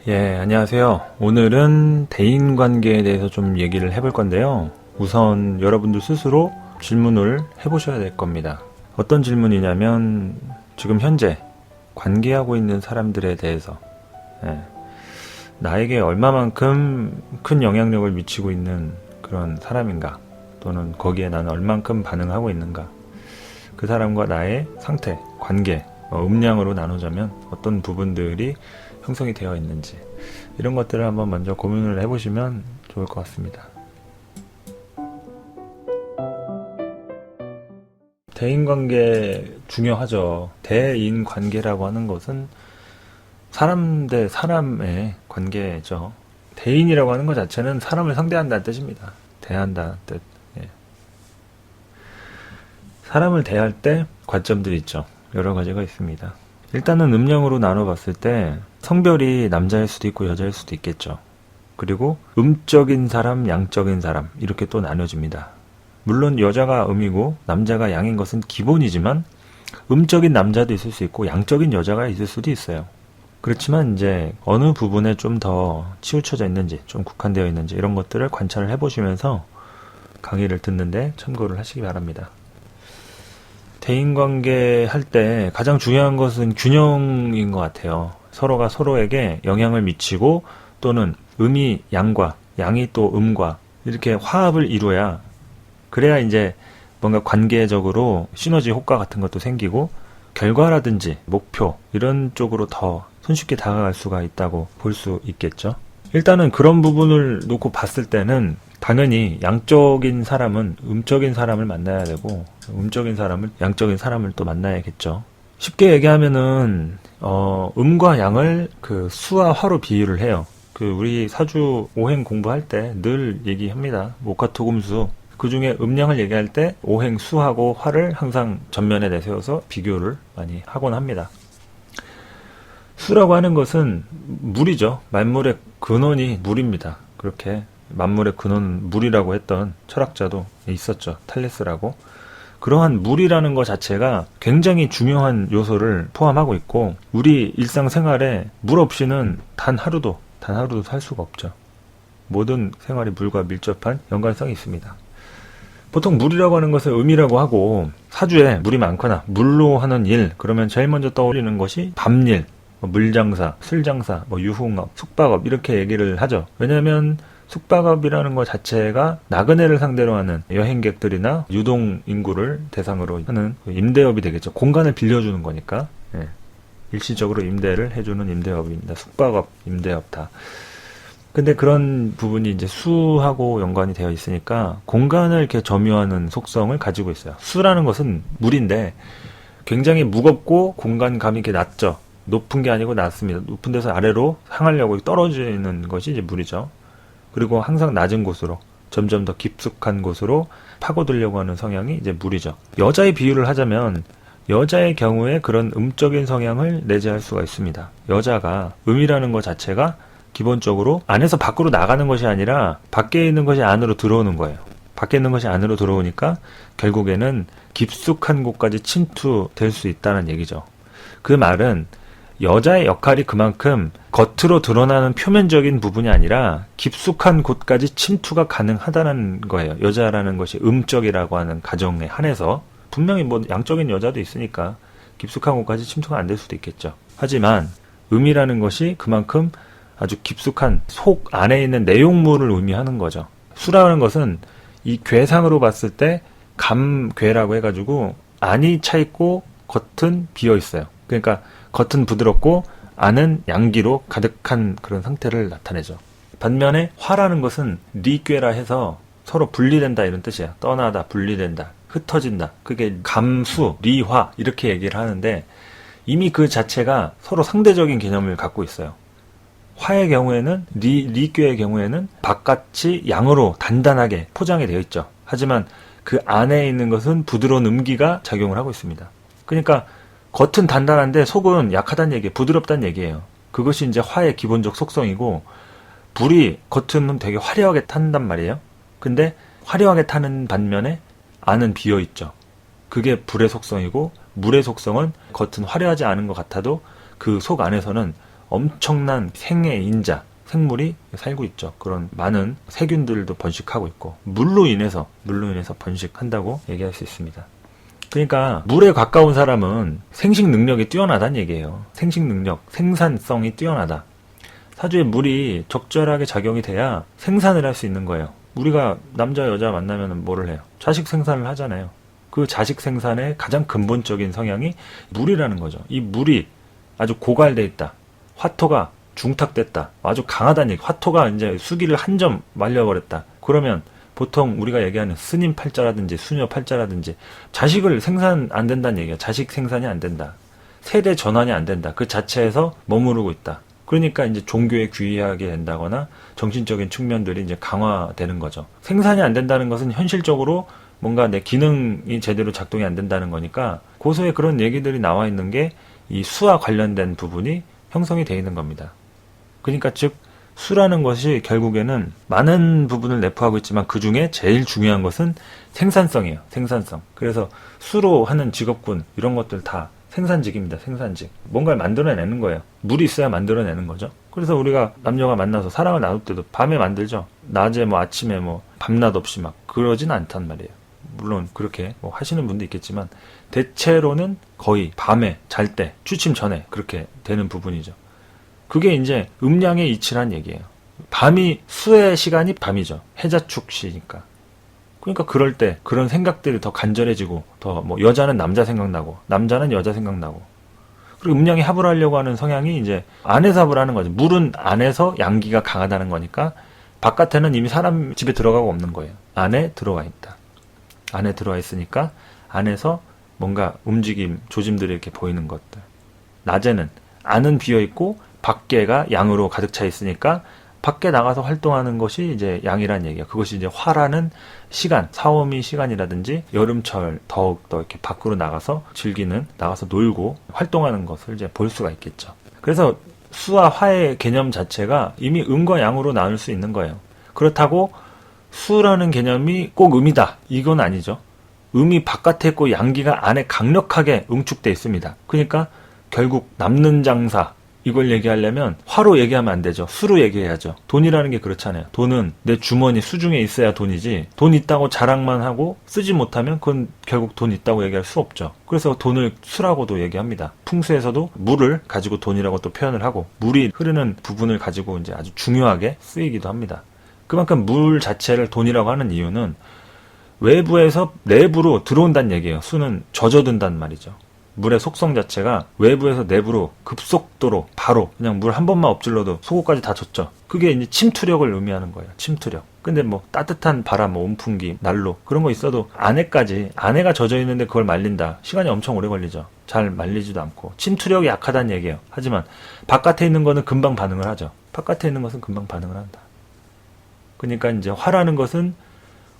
안녕하세요. 오늘은 대인관계에 대해서 좀 얘기를 해볼 건데요. 우선 여러분들 스스로 질문을 해보셔야 될 겁니다. 어떤 질문이냐면 지금 현재 관계하고 있는 사람들에 대해서 나에게 얼마만큼 큰 영향력을 미치고 있는 그런 사람인가, 또는 거기에 나는 얼만큼 반응하고 있는가, 그 사람과 나의 상태, 관계, 음량으로 나누자면 어떤 부분들이 형성이 되어 있는지, 이런 것들을 한번 먼저 고민을 해보시면 좋을 것 같습니다. 대인관계 중요하죠. 대인관계라고 하는 것은 사람 대 사람의 관계죠. 대인이라고 하는 것 자체는 사람을 상대한다는 뜻입니다. 대한다는 뜻. 사람을 대할 때 관점들이 있죠. 여러 가지가 있습니다. 일단은 음량으로 나눠봤을 때 성별이 남자일 수도 있고 여자일 수도 있겠죠. 그리고 음적인 사람, 양적인 사람, 이렇게 또 나눠집니다. 물론 여자가 음이고 남자가 양인 것은 기본이지만 음적인 남자도 있을 수 있고 양적인 여자가 있을 수도 있어요. 그렇지만 이제 어느 부분에 좀 더 치우쳐져 있는지, 좀 국한되어 있는지, 이런 것들을 관찰을 해보시면서 강의를 듣는데 참고를 하시기 바랍니다. 대인관계 할 때 가장 중요한 것은 균형인 것 같아요. 서로가 서로에게 영향을 미치고, 또는 음이 양과 양이 또 음과 이렇게 화합을 이루어야, 그래야 이제 뭔가 관계적으로 시너지 효과 같은 것도 생기고 결과라든지 목표, 이런 쪽으로 더 손쉽게 다가갈 수가 있다고 볼 수 있겠죠. 일단은 그런 부분을 놓고 봤을 때는 당연히 양적인 사람은 음적인 사람을 만나야 되고, 음적인 사람은 양적인 사람을 또 만나야겠죠. 쉽게 얘기하면은 음과 양을 그 수와 화로 비유를 해요. 우리 사주 오행 공부할 때 늘 얘기합니다. 목화토금수. 그 중에 음양을 얘기할 때 오행 수하고 화를 항상 전면에 내세워서 비교를 많이 하곤 합니다. 수라고 하는 것은 물이죠. 만물의 근원이 물입니다. 그렇게 만물의 근원은 물이라고 했던 철학자도 있었죠. 탈레스라고. 그러한 물이라는 것 자체가 굉장히 중요한 요소를 포함하고 있고, 우리 일상생활에 물 없이는 단 하루도 살 수가 없죠. 모든 생활이 물과 밀접한 연관성이 있습니다. 보통 물이라고 하는 것을 음이라고 하고, 사주에 물이 많거나 물로 하는 일, 그러면 제일 먼저 떠올리는 것이 밤일, 물장사, 술장사, 유흥업, 숙박업, 이렇게 얘기를 하죠. 왜냐하면 숙박업이라는 것 자체가 나그네를 상대로 하는 여행객들이나 유동 인구를 대상으로 하는 임대업이 되겠죠. 공간을 빌려주는 거니까. 일시적으로 임대를 해주는 임대업입니다. 숙박업, 임대업 다. 근데 그런 부분이 이제 수하고 연관이 되어 있으니까 공간을 이렇게 점유하는 속성을 가지고 있어요. 수라는 것은 물인데 굉장히 무겁고 공간감이 이렇게 낮죠. 높은 게 아니고 낮습니다. 높은 데서 아래로 향하려고 떨어지는 것이 이제 물이죠. 그리고 항상 낮은 곳으로, 점점 더 깊숙한 곳으로 파고들려고 하는 성향이 이제 물이죠. 여자의 비유를 하자면 여자의 경우에 그런 음적인 성향을 내재할 수가 있습니다. 여자가 음이라는 것 자체가 기본적으로 안에서 밖으로 나가는 것이 아니라 밖에 있는 것이 안으로 들어오는 거예요. 밖에 있는 것이 안으로 들어오니까 결국에는 깊숙한 곳까지 침투될 수 있다는 얘기죠. 그 말은 여자의 역할이 그만큼 겉으로 드러나는 표면적인 부분이 아니라 깊숙한 곳까지 침투가 가능하다는 거예요. 여자라는 것이 음적이라고 하는 가정에 한해서. 분명히 양적인 여자도 있으니까 깊숙한 곳까지 침투가 안 될 수도 있겠죠. 하지만 음이라는 것이 그만큼 아주 깊숙한 속 안에 있는 내용물을 의미하는 거죠. 수라는 것은 이 괴상으로 봤을 때 감괴라고 해가지고 안이 차있고 겉은 비어있어요. 그러니까 겉은 부드럽고 안은 양기로 가득한 그런 상태를 나타내죠. 반면에 화라는 것은 리괴라 해서 서로 분리된다, 이런 뜻이에요. 떠나다, 분리된다, 흩어진다. 그게 감수, 리화, 이렇게 얘기를 하는데 이미 그 자체가 서로 상대적인 개념을 갖고 있어요. 화의 경우에는, 리괴의 경우에는 바깥이 양으로 단단하게 포장이 되어 있죠. 하지만 그 안에 있는 것은 부드러운 음기가 작용을 하고 있습니다. 그러니까 겉은 단단한데 속은 약하다는 얘기예요. 부드럽다는 얘기예요. 그것이 이제 화의 기본적 속성이고, 불이 겉은 되게 화려하게 탄단 말이에요. 근데 화려하게 타는 반면에 안은 비어있죠. 그게 불의 속성이고, 물의 속성은 겉은 화려하지 않은 것 같아도 그 속 안에서는 엄청난 생의 인자, 생물이 살고 있죠. 그런 많은 세균들도 번식하고 있고 물로 인해서 번식한다고 얘기할 수 있습니다. 그러니까 물에 가까운 사람은 생식 능력이 뛰어나다는 얘기예요. 생식 능력, 생산성이 뛰어나다. 사주에 물이 적절하게 작용이 돼야 생산을 할 수 있는 거예요. 우리가 남자 여자 만나면 뭐를 해요? 자식 생산을 하잖아요. 그 자식 생산의 가장 근본적인 성향이 물이라는 거죠. 이 물이 아주 고갈돼 있다. 화토가 중탁됐다. 아주 강하다는 얘기. 화토가 이제 수기를 한 점 말려버렸다. 그러면 보통 우리가 얘기하는 스님 팔자라든지 수녀 팔자라든지 자식을 생산 안 된다는 얘기야. 자식 생산이 안 된다. 세대 전환이 안 된다. 그 자체에서 머무르고 있다. 그러니까 이제 종교에 귀의하게 된다거나 정신적인 측면들이 이제 강화되는 거죠. 생산이 안 된다는 것은 현실적으로 뭔가 내 기능이 제대로 작동이 안 된다는 거니까 고소에 그런 얘기들이 나와 있는 게 이 수와 관련된 부분이 형성이 되어 있는 겁니다. 그러니까 즉 수라는 것이 결국에는 많은 부분을 내포하고 있지만 그 중에 제일 중요한 것은 생산성이에요. 생산성. 그래서 수로 하는 직업군 이런 것들 다 생산직입니다. 생산직. 뭔가를 만들어내는 거예요. 물이 있어야 만들어내는 거죠. 그래서 우리가 남녀가 만나서 사랑을 나눌 때도 밤에 만들죠. 낮에 뭐 아침에 뭐 밤낮 없이 막 그러진 않단 말이에요. 물론 그렇게 뭐 하시는 분도 있겠지만 대체로는 거의 밤에 잘 때 취침 전에 그렇게 되는 부분이죠. 그게 이제 음양의 이치란 얘기예요. 밤이 수의 시간이 밤이죠. 해자축시니까. 그러니까 그럴 때 그런 생각들이 더 간절해지고 더 뭐 여자는 남자 생각나고 남자는 여자 생각나고 그리고 음양이 합을 하려고 하는 성향이 이제 안에서 합을 하는 거죠. 물은 안에서 양기가 강하다는 거니까 바깥에는 이미 사람 집에 들어가고 없는 거예요. 안에 들어와 있다. 안에 들어와 있으니까 안에서 뭔가 움직임, 조짐들이 이렇게 보이는 것들. 낮에는 안은 비어 있고 밖에가 양으로 가득 차 있으니까 밖에 나가서 활동하는 것이 이제 양이란 얘기야. 그것이 이제 화라는 시간, 사오미 시간이라든지 여름철 더욱더 이렇게 밖으로 나가서 즐기는, 나가서 놀고 활동하는 것을 이제 볼 수가 있겠죠. 그래서 수와 화의 개념 자체가 이미 음과 양으로 나눌 수 있는 거예요. 그렇다고 수라는 개념이 꼭 음이다. 이건 아니죠. 음이 바깥에 있고 양기가 안에 강력하게 응축되어 있습니다. 그러니까 결국 남는 장사, 이걸 얘기하려면 화로 얘기하면 안 되죠. 수로 얘기해야죠. 돈이라는 게 그렇잖아요. 돈은 내 주머니 수중에 있어야 돈이지 돈 있다고 자랑만 하고 쓰지 못하면 그건 결국 돈 있다고 얘기할 수 없죠. 그래서 돈을 수라고도 얘기합니다. 풍수에서도 물을 가지고 돈이라고 또 표현을 하고 물이 흐르는 부분을 가지고 이제 아주 중요하게 쓰이기도 합니다. 그만큼 물 자체를 돈이라고 하는 이유는 외부에서 내부로 들어온다는 얘기예요. 수는 젖어든단 말이죠. 물의 속성 자체가 외부에서 내부로 급속도로 바로 그냥 물 한 번만 엎질러도 속옷까지 다 젖죠. 그게 이제 침투력을 의미하는 거예요. 침투력. 근데 뭐 따뜻한 바람, 뭐 온풍기, 난로 그런 거 있어도 안에가 젖어 있는데 그걸 말린다. 시간이 엄청 오래 걸리죠. 잘 말리지도 않고 침투력이 약하다는 얘기예요. 하지만 바깥에 있는 거는 금방 반응을 하죠. 바깥에 있는 것은 금방 반응을 한다. 그러니까 이제 화라는 것은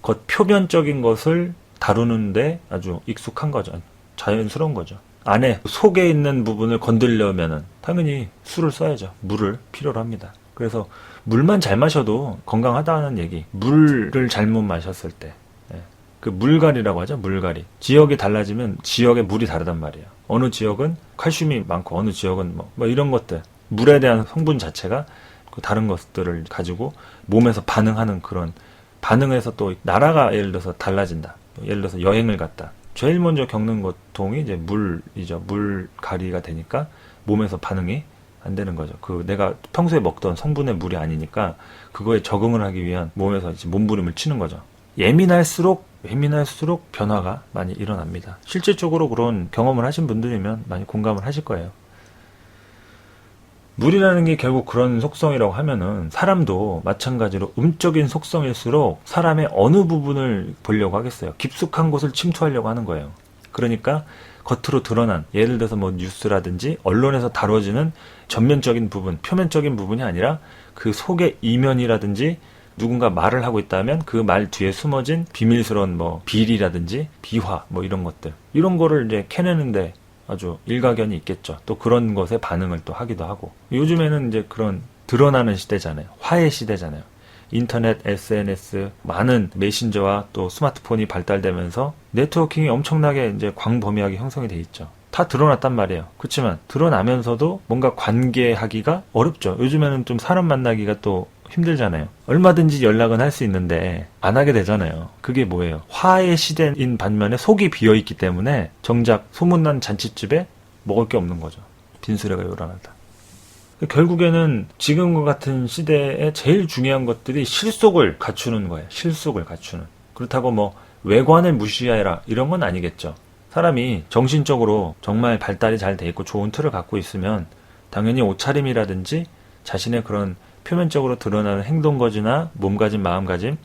겉 표면적인 것을 다루는데 아주 익숙한 거죠. 자연스러운 거죠. 안에 속에 있는 부분을 건드리려면은 당연히 수를 써야죠. 물을 필요로 합니다. 그래서 물만 잘 마셔도 건강하다는 얘기. 물을 잘못 마셨을 때. 그 물갈이라고 하죠. 물갈이. 지역이 달라지면 지역의 물이 다르단 말이에요. 어느 지역은 칼슘이 많고 어느 지역은 뭐 이런 것들. 물에 대한 성분 자체가 그 다른 것들을 가지고 몸에서 반응하는 그런 반응에서 또 나라가 예를 들어서 달라진다. 예를 들어서 여행을 갔다. 제일 먼저 겪는 고통이 이제 물이죠. 물갈이가 되니까 몸에서 반응이 안 되는 거죠. 그 내가 평소에 먹던 성분의 물이 아니니까 그거에 적응을 하기 위한 몸에서 이제 몸부림을 치는 거죠. 예민할수록 변화가 많이 일어납니다. 실질적으로 그런 경험을 하신 분들이면 많이 공감을 하실 거예요. 물이라는 게 결국 그런 속성이라고 하면은 사람도 마찬가지로 음적인 속성일수록 사람의 어느 부분을 보려고 하겠어요. 깊숙한 곳을 침투하려고 하는 거예요. 그러니까 겉으로 드러난 예를 들어서 뭐 뉴스라든지 언론에서 다뤄지는 전면적인 부분, 표면적인 부분이 아니라 그 속의 이면이라든지 누군가 말을 하고 있다면 그 말 뒤에 숨어진 비밀스러운 뭐 비리라든지 비화 뭐 이런 것들 이런 거를 이제 캐내는데 아주 일가견이 있겠죠. 또 그런 것에 반응을 또 하기도 하고. 요즘에는 이제 그런 드러나는 시대잖아요. 화해 시대잖아요. 인터넷, SNS, 많은 메신저와 또 스마트폰이 발달되면서 네트워킹이 엄청나게 이제 광범위하게 형성이 돼 있죠. 다 드러났단 말이에요. 그렇지만 드러나면서도 뭔가 관계하기가 어렵죠. 요즘에는 좀 사람 만나기가 또 힘들잖아요. 얼마든지 연락은 할 수 있는데 안 하게 되잖아요. 그게 뭐예요? 화의 시대인 반면에 속이 비어있기 때문에 정작 소문난 잔칫집에 먹을 게 없는 거죠. 빈수레가 요란하다. 결국에는 지금과 같은 시대에 제일 중요한 것들이 실속을 갖추는 거예요. 실속을 갖추는. 그렇다고 뭐 외관을 무시해라 이런 건 아니겠죠. 사람이 정신적으로 정말 발달이 잘 돼 있고 좋은 틀을 갖고 있으면 당연히 옷차림이라든지 자신의 그런 표면적으로 드러나는 행동거지나 몸가짐, 마음가짐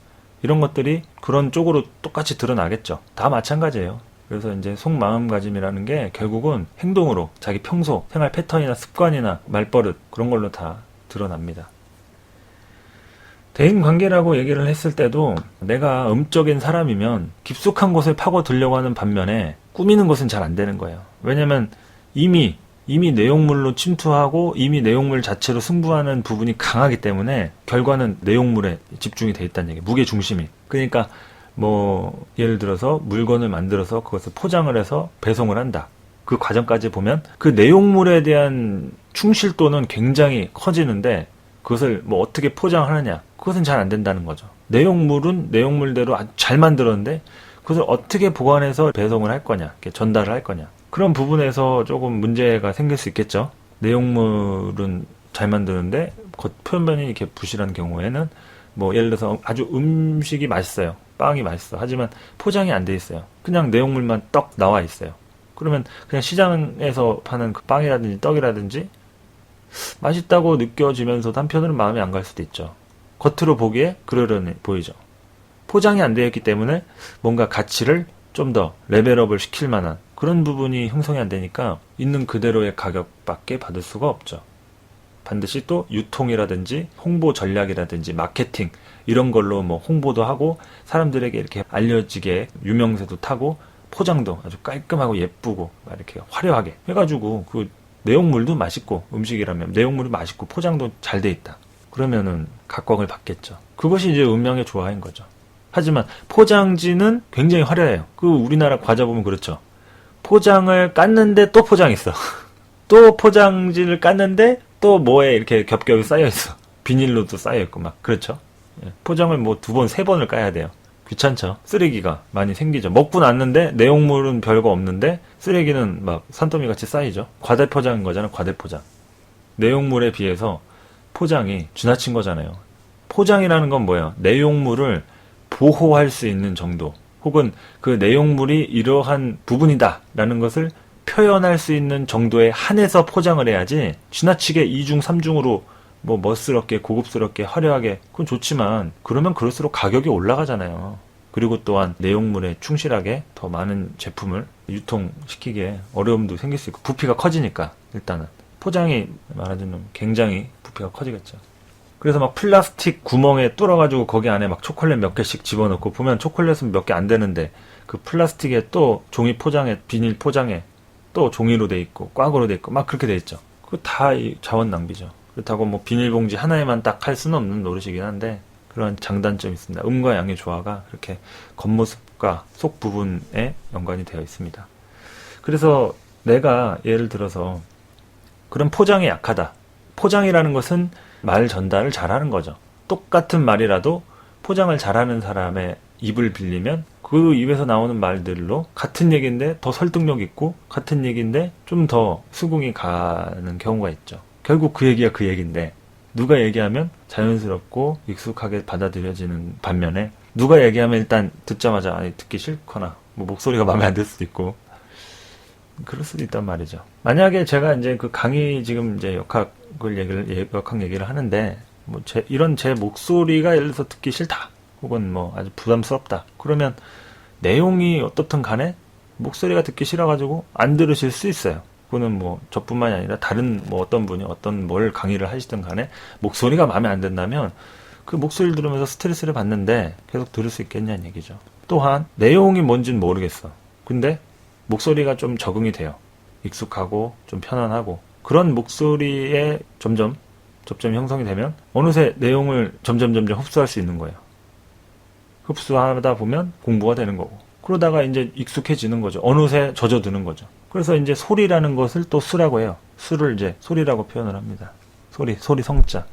이런 것들이 그런 쪽으로 똑같이 드러나겠죠. 다 마찬가지예요. 그래서 이제 속마음가짐이라는 게 결국은 행동으로 자기 평소 생활 패턴이나 습관이나 말버릇 그런 걸로 다 드러납니다. 대인관계라고 얘기를 했을 때도 내가 음적인 사람이면 깊숙한 곳을 파고들려고 하는 반면에 꾸미는 것은 잘 안 되는 거예요. 왜냐면 이미 내용물로 침투하고 이미 내용물 자체로 승부하는 부분이 강하기 때문에 결과는 내용물에 집중이 돼 있다는 얘기예요. 무게 중심이. 그러니까 뭐 예를 들어서 물건을 만들어서 그것을 포장을 해서 배송을 한다. 그 과정까지 보면 그 내용물에 대한 충실도는 굉장히 커지는데 그것을 뭐 어떻게 포장하느냐 그것은 잘 안 된다는 거죠. 내용물은 내용물대로 아주 잘 만들었는데 그것을 어떻게 보관해서 배송을 할 거냐, 이렇게 전달을 할 거냐. 그런 부분에서 조금 문제가 생길 수 있겠죠. 내용물은 잘 만드는데 겉 표면이 이렇게 부실한 경우에는 뭐 예를 들어서 아주 음식이 맛있어요. 빵이 맛있어. 하지만 포장이 안 돼 있어요. 그냥 내용물만 떡 나와 있어요. 그러면 그냥 시장에서 파는 그 빵이라든지 떡이라든지 맛있다고 느껴지면서도 한편으로는 마음이 안 갈 수도 있죠. 겉으로 보기에 그러려니 보이죠. 포장이 안 되어 있기 때문에 뭔가 가치를 좀 더 레벨업을 시킬 만한 그런 부분이 형성이 안 되니까 있는 그대로의 가격밖에 받을 수가 없죠. 반드시 또 유통이라든지 홍보 전략이라든지 마케팅 이런 걸로 뭐 홍보도 하고 사람들에게 이렇게 알려지게 유명세도 타고 포장도 아주 깔끔하고 예쁘고 막 이렇게 화려하게 해가지고 그 내용물도 맛있고 음식이라면 내용물이 맛있고 포장도 잘 돼 있다. 그러면은 각광을 받겠죠. 그것이 이제 운명의 조화인 거죠. 하지만 포장지는 굉장히 화려해요. 그 우리나라 과자 보면 그렇죠. 포장을 깠는데 또 포장했어. 또 포장지를 깠는데 또 뭐에 이렇게 겹겹이 쌓여있어. 비닐로도 쌓여있고 막 그렇죠. 포장을 뭐 2번, 3번을 까야 돼요. 귀찮죠. 쓰레기가 많이 생기죠. 먹고 났는데 내용물은 별거 없는데 쓰레기는 막 산더미 같이 쌓이죠. 과대포장인 거잖아. 과대포장. 내용물에 비해서 포장이 지나친 거잖아요. 포장이라는 건 뭐예요? 내용물을 보호할 수 있는 정도 혹은 그 내용물이 이러한 부분이다 라는 것을 표현할 수 있는 정도에 한해서 포장을 해야지 지나치게 2중, 3중으로 뭐 멋스럽게 고급스럽게 화려하게 그건 좋지만 그러면 그럴수록 가격이 올라가잖아요. 그리고 또한 내용물에 충실하게 더 많은 제품을 유통시키기에 어려움도 생길 수 있고 부피가 커지니까 일단은 포장이 말하자면 굉장히 부피가 커지겠죠. 그래서 막 플라스틱 구멍에 뚫어가지고 거기 안에 막 초콜릿 몇 개씩 집어넣고 보면 초콜릿은 몇 개 안 되는데 그 플라스틱에 또 종이 포장에 비닐 포장에 또 종이로 돼 있고 꽉으로 돼 있고 막 그렇게 돼 있죠. 그거 다 자원 낭비죠. 그렇다고 뭐 비닐봉지 하나에만 딱 할 수는 없는 노릇이긴 한데 그런 장단점이 있습니다. 음과 양의 조화가 그렇게 겉모습과 속 부분에 연관이 되어 있습니다. 그래서 내가 예를 들어서 그런 포장이 약하다. 포장이라는 것은 말 전달을 잘하는 거죠. 똑같은 말이라도 포장을 잘하는 사람의 입을 빌리면 그 입에서 나오는 말들로 같은 얘기인데 더 설득력 있고 같은 얘기인데 좀 더 수긍이 가는 경우가 있죠. 결국 그 얘기가 그 얘기인데 누가 얘기하면 자연스럽고 익숙하게 받아들여지는 반면에 누가 얘기하면 일단 듣자마자 아니, 듣기 싫거나 뭐 목소리가 마음에 안 들 수도 있고 그럴 수도 있단 말이죠. 만약에 제가 이제 그 강의 지금 이제 역학 얘기를 하는데 뭐 이런 제 목소리가 예를 들어서 듣기 싫다 혹은 뭐 아주 부담스럽다 그러면 내용이 어떻든 간에 목소리가 듣기 싫어가지고 안 들으실 수 있어요. 그거는 뭐 저뿐만이 아니라 다른 뭐 어떤 분이 어떤 뭘 강의를 하시든 간에 목소리가 마음에 안 든다면 그 목소리를 들으면서 스트레스를 받는데 계속 들을 수 있겠냐는 얘기죠. 또한 내용이 뭔지는 모르겠어. 근데 목소리가 좀 적응이 돼요. 익숙하고 좀 편안하고 그런 목소리에 점점 접점이 형성이 되면 어느새 내용을 점점 흡수할 수 있는 거예요. 흡수하다 보면 공부가 되는 거고 그러다가 이제 익숙해지는 거죠. 어느새 젖어드는 거죠. 그래서 이제 소리라는 것을 또 수라고 해요. 수를 이제 소리라고 표현을 합니다. 소리 성자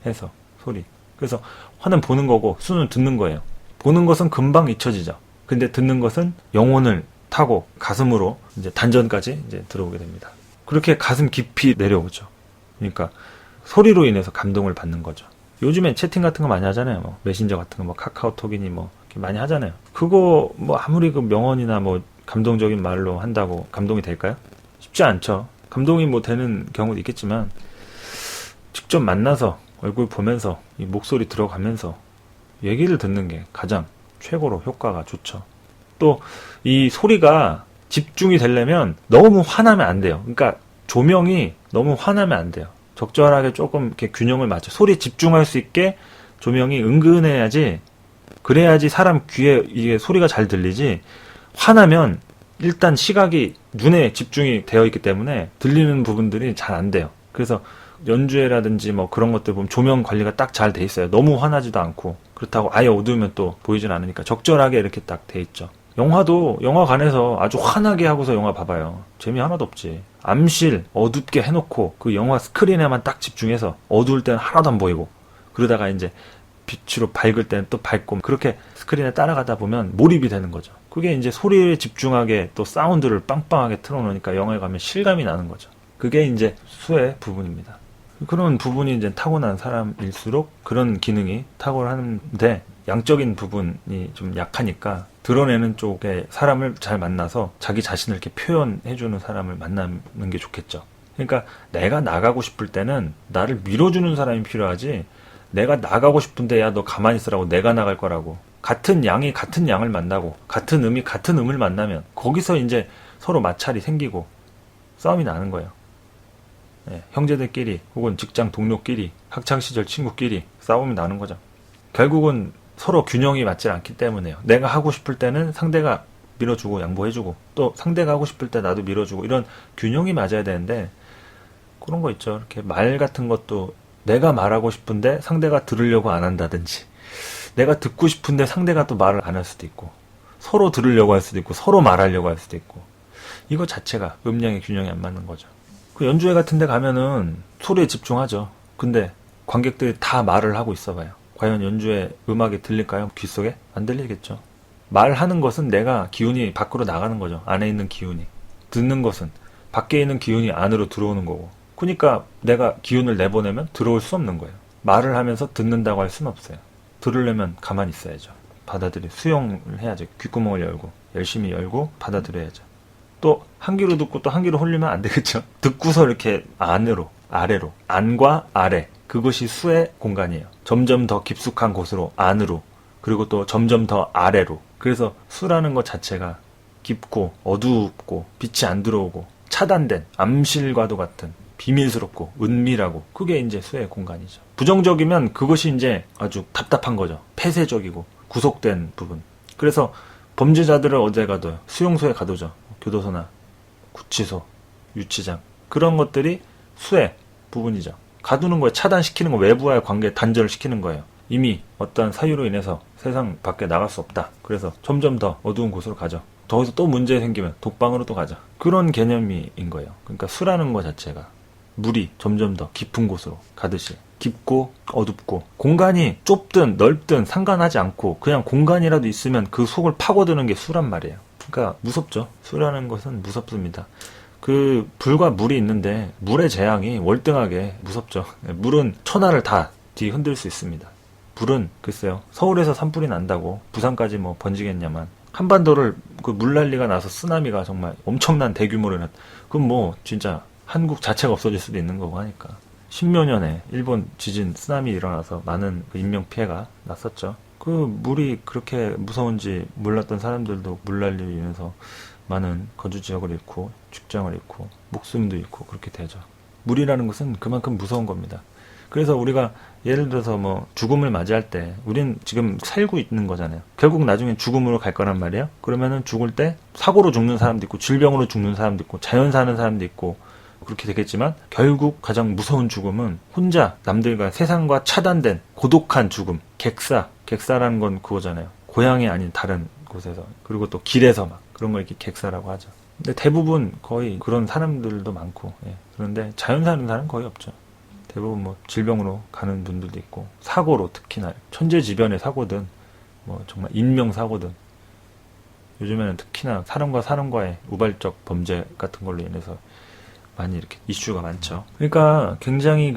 해서 소리. 그래서 화는 보는 거고 수는 듣는 거예요. 보는 것은 금방 잊혀지죠. 근데 듣는 것은 영혼을 타고 가슴으로 이제 단전까지 이제 들어오게 됩니다. 그렇게 가슴 깊이 내려오죠. 그러니까 소리로 인해서 감동을 받는 거죠. 요즘엔 채팅 같은 거 많이 하잖아요. 뭐 메신저 같은 거, 뭐 카카오톡이니 뭐 이렇게 많이 하잖아요. 그거 뭐 아무리 그 명언이나 뭐 감동적인 말로 한다고 감동이 될까요? 쉽지 않죠. 감동이 뭐 되는 경우도 있겠지만 직접 만나서 얼굴 보면서 이 목소리 들어가면서 얘기를 듣는 게 가장 최고로 효과가 좋죠. 또 이 소리가 집중이 되려면 너무 화나면 안 돼요. 그러니까 조명이 너무 화나면 안 돼요. 적절하게 조금 이렇게 균형을 맞춰 소리에 집중할 수 있게 조명이 은근해야지, 그래야지 사람 귀에 이게 소리가 잘 들리지. 화나면 일단 시각이 눈에 집중이 되어 있기 때문에 들리는 부분들이 잘 안 돼요. 그래서 연주회라든지 뭐 그런 것들 보면 조명 관리가 딱 잘 돼 있어요. 너무 화나지도 않고, 그렇다고 아예 어두우면 또 보이진 않으니까 적절하게 이렇게 딱 돼 있죠. 영화도 영화관에서 아주 환하게 하고서 영화 봐봐요. 재미 하나도 없지. 암실 어둡게 해놓고 그 영화 스크린에만 딱 집중해서 어두울 때는 하나도 안 보이고, 그러다가 이제 빛으로 밝을 때는 또 밝고, 그렇게 스크린에 따라가다 보면 몰입이 되는 거죠. 그게 이제 소리에 집중하게 또 사운드를 빵빵하게 틀어놓으니까 영화에 가면 실감이 나는 거죠. 그게 이제 수의 부분입니다. 그런 부분이 이제 타고난 사람일수록 그런 기능이 탁월하는데, 양적인 부분이 좀 약하니까 드러내는 쪽에 사람을 잘 만나서 자기 자신을 이렇게 표현해주는 사람을 만나는 게 좋겠죠. 그러니까 내가 나가고 싶을 때는 나를 밀어주는 사람이 필요하지, 내가 나가고 싶은데 야 너 가만히 있으라고 내가 나갈 거라고. 같은 양이 같은 양을 만나고 같은 음이 같은 음을 만나면 거기서 이제 서로 마찰이 생기고 싸움이 나는 거예요. 네, 형제들끼리 혹은 직장 동료끼리 학창시절 친구끼리 싸움이 나는 거죠. 결국은 서로 균형이 맞지 않기 때문에요. 내가 하고 싶을 때는 상대가 밀어주고 양보해주고, 또 상대가 하고 싶을 때 나도 밀어주고, 이런 균형이 맞아야 되는데 그런 거 있죠. 이렇게 말 같은 것도 내가 말하고 싶은데 상대가 들으려고 안 한다든지, 내가 듣고 싶은데 상대가 또 말을 안 할 수도 있고, 서로 들으려고 할 수도 있고 서로 말하려고 할 수도 있고, 이거 자체가 음량의 균형이 안 맞는 거죠. 그 연주회 같은 데 가면은 소리에 집중하죠. 근데 관객들이 다 말을 하고 있어 봐요. 과연 연주회 음악이 들릴까요? 귓속에? 안 들리겠죠. 말하는 것은 내가 기운이 밖으로 나가는 거죠. 안에 있는 기운이. 듣는 것은 밖에 있는 기운이 안으로 들어오는 거고. 그러니까 내가 기운을 내보내면 들어올 수 없는 거예요. 말을 하면서 듣는다고 할 수는 없어요. 들으려면 가만히 있어야죠. 수용을 해야죠. 귓구멍을 열고 열심히 열고 받아들여야죠. 또 한 귀로 듣고 또 한 귀로 홀리면 안 되겠죠. 듣고서 이렇게 안으로, 아래로, 안과 아래, 그것이 수의 공간이에요. 점점 더 깊숙한 곳으로, 안으로, 그리고 또 점점 더 아래로. 그래서 수라는 것 자체가 깊고 어둡고 빛이 안 들어오고 차단된 암실과도 같은 비밀스럽고 은밀하고, 그게 이제 수의 공간이죠. 부정적이면 그것이 이제 아주 답답한 거죠. 폐쇄적이고 구속된 부분. 그래서 범죄자들을 어디에 가둬요? 수용소에 가두죠. 교도소나 구치소, 유치장, 그런 것들이 수의 부분이죠. 가두는 거예요. 차단시키는 거, 외부와의 관계 단절을 시키는 거예요. 이미 어떤 사유로 인해서 세상 밖에 나갈 수 없다. 그래서 점점 더 어두운 곳으로 가죠. 거기서 또 문제 생기면 독방으로 또 가죠. 그런 개념인 거예요. 그러니까 수라는 것 자체가 물이 점점 더 깊은 곳으로 가듯이 깊고 어둡고, 공간이 좁든 넓든 상관하지 않고 그냥 공간이라도 있으면 그 속을 파고드는 게 수란 말이에요. 그러니까 무섭죠. 수라는 것은 무섭습니다. 그 불과 물이 있는데 물의 재앙이 월등하게 무섭죠. 물은 천하를 다 뒤흔들 수 있습니다. 불은 글쎄요, 서울에서 산불이 난다고 부산까지 뭐 번지겠냐만, 한반도를 그 물난리가 나서 쓰나미가 정말 엄청난 대규모로 그럼 뭐 진짜 한국 자체가 없어질 수도 있는 거고 하니까. 10몇 년에 일본 지진 쓰나미 일어나서 많은 그 인명피해가 났었죠. 그 물이 그렇게 무서운지 몰랐던 사람들도 물난리로 인해서 많은 거주지역을 잃고 직장을 잃고 목숨도 잃고 그렇게 되죠. 물이라는 것은 그만큼 무서운 겁니다. 그래서 우리가 예를 들어서 뭐 죽음을 맞이할 때 우린 지금 살고 있는 거잖아요. 결국 나중에 죽음으로 갈 거란 말이에요. 그러면은 죽을 때 사고로 죽는 사람도 있고 질병으로 죽는 사람도 있고 자연 사는 사람도 있고 그렇게 되겠지만, 결국 가장 무서운 죽음은 혼자 남들과 세상과 차단된 고독한 죽음, 객사라는 건 그거잖아요. 고향이 아닌 다른 곳에서, 그리고 또 길에서 막 그런 걸 이렇게 객사라고 하죠. 근데 대부분 거의 그런 사람들도 많고, 예. 그런데 자연 사는 사람은 거의 없죠. 대부분 뭐 질병으로 가는 분들도 있고, 사고로 특히나 천재지변의 사고든 뭐 정말 인명사고든, 요즘에는 특히나 사람과 사람과의 우발적 범죄 같은 걸로 인해서 많이 이렇게 이슈가 많죠. 그러니까 굉장히